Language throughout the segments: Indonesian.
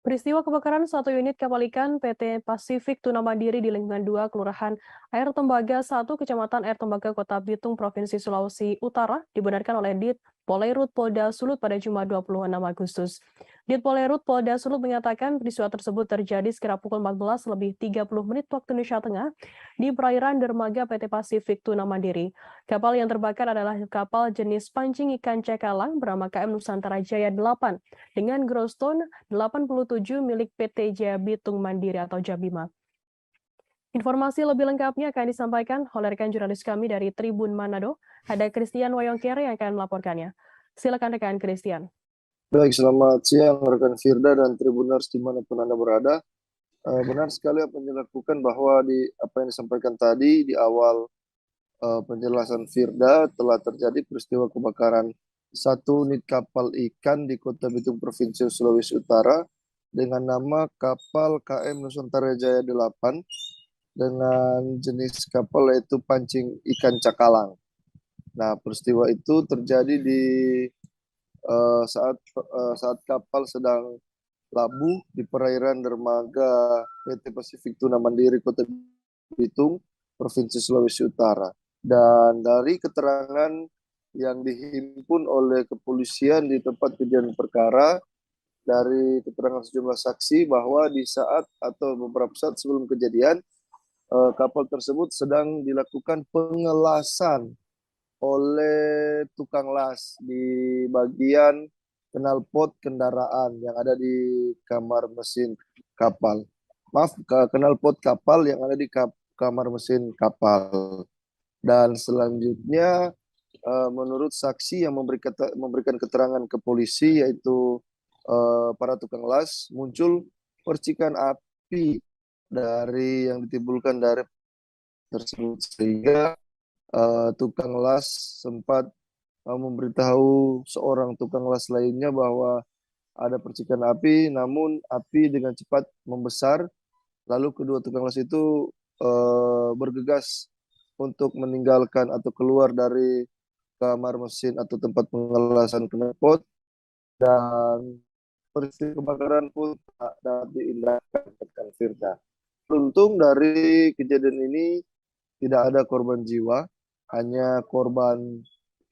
Peristiwa kebakaran satu unit kapal ikan PT Pasifik Tuna Mandiri di lingkungan 2 Kelurahan Air Tembaga 1 Kecamatan Air Tembaga Kota Bitung Provinsi Sulawesi Utara dibenarkan oleh Dit Polerut Polda Sulut pada Jumat 26 Agustus. Dit Polerut Polda Sulut mengatakan peristiwa tersebut terjadi sekira pukul 14.30 waktu Indonesia Tengah di perairan dermaga PT Pasifik Tuna Mandiri. Kapal yang terbakar adalah kapal jenis pancing ikan cekalang bernama KM Nusantara Jaya 8 dengan groston 87 milik PT Jaya Bitung Mandiri atau Jabima. Informasi lebih lengkapnya akan disampaikan oleh rekan jurnalis kami dari Tribun Manado. Ada Christian Wayongkere yang akan melaporkannya. Silakan rekan Christian. Baik, selamat siang rekan Firda dan Tribuners dimanapun Anda berada. Benar sekali apa yang dilakukan bahwa apa yang disampaikan tadi di awal penjelasan Firda telah terjadi peristiwa kebakaran satu unit kapal ikan di Kota Bitung Provinsi Sulawesi Utara dengan nama kapal KM Nusantara Jaya 8 dengan jenis kapal yaitu pancing ikan cakalang. Nah, peristiwa itu terjadi di saat kapal sedang labuh di perairan dermaga PT Pasifik Tuna Mandiri Kota Bitung Provinsi Sulawesi Utara. Dan dari keterangan yang dihimpun oleh kepolisian di tempat kejadian perkara, dari keterangan sejumlah saksi bahwa di saat atau beberapa saat sebelum kejadian, kapal tersebut sedang dilakukan pengelasan oleh tukang las di bagian knalpot kendaraan yang ada di kamar mesin kapal. Knalpot kapal yang ada di kamar mesin kapal. Dan selanjutnya menurut saksi yang memberikan keterangan ke polisi yaitu para tukang las, muncul percikan api dari yang ditimbulkan dari tersebut sehingga tukang las sempat memberitahu seorang tukang las lainnya bahwa ada percikan api, namun api dengan cepat membesar. Lalu kedua tukang las itu bergegas untuk meninggalkan atau keluar dari kamar mesin atau tempat pengelasan knalpot, dan peristiwa kebakaran pun tak dapat diindahkan rekan Firda. Beruntung dari kejadian ini tidak ada korban jiwa, hanya korban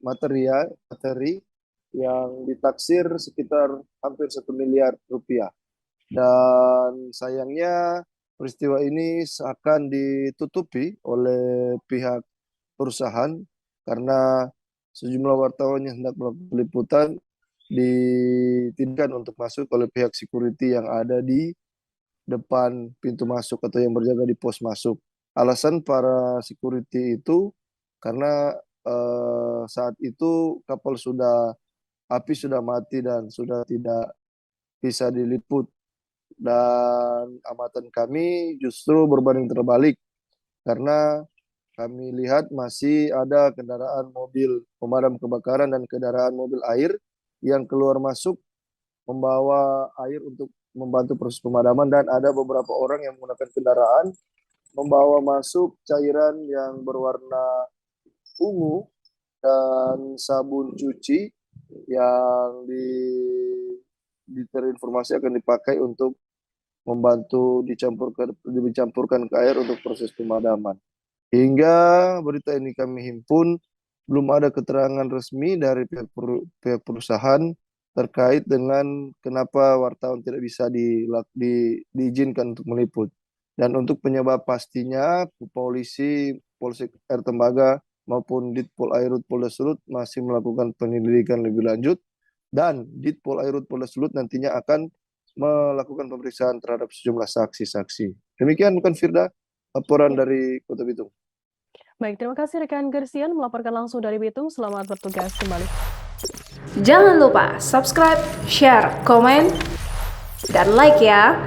materi yang ditaksir sekitar hampir 1 miliar rupiah. Dan sayangnya peristiwa ini seakan ditutupi oleh pihak perusahaan karena sejumlah wartawan yang hendak melakukan peliputan ditindak untuk masuk oleh pihak security yang ada di depan pintu masuk atau yang berjaga di pos masuk. Alasan para security itu karena saat itu api sudah mati dan sudah tidak bisa diliput. Dan amatan kami justru berbanding terbalik karena kami lihat masih ada kendaraan mobil pemadam kebakaran dan kendaraan mobil air yang keluar masuk membawa air untuk membantu proses pemadaman, dan ada beberapa orang yang menggunakan kendaraan membawa masuk cairan yang berwarna ungu dan sabun cuci yang terinformasi akan dipakai untuk membantu dicampurkan ke air untuk proses pemadaman. Hingga berita ini kami himpun, belum ada keterangan resmi dari pihak perusahaan terkait dengan kenapa wartawan tidak bisa diizinkan untuk meliput. Dan untuk penyebab pastinya, Polsek Air Tembaga maupun Ditpol Airut Polda Sulut masih melakukan penyelidikan lebih lanjut, dan Ditpol Airut Polda Sulut nantinya akan melakukan pemeriksaan terhadap sejumlah saksi-saksi. Demikian bukan Firda, laporan dari Kota Bitung. Baik, terima kasih rekan Christian melaporkan langsung dari Bitung. Selamat bertugas kembali. Jangan lupa subscribe, share, komen, dan like ya.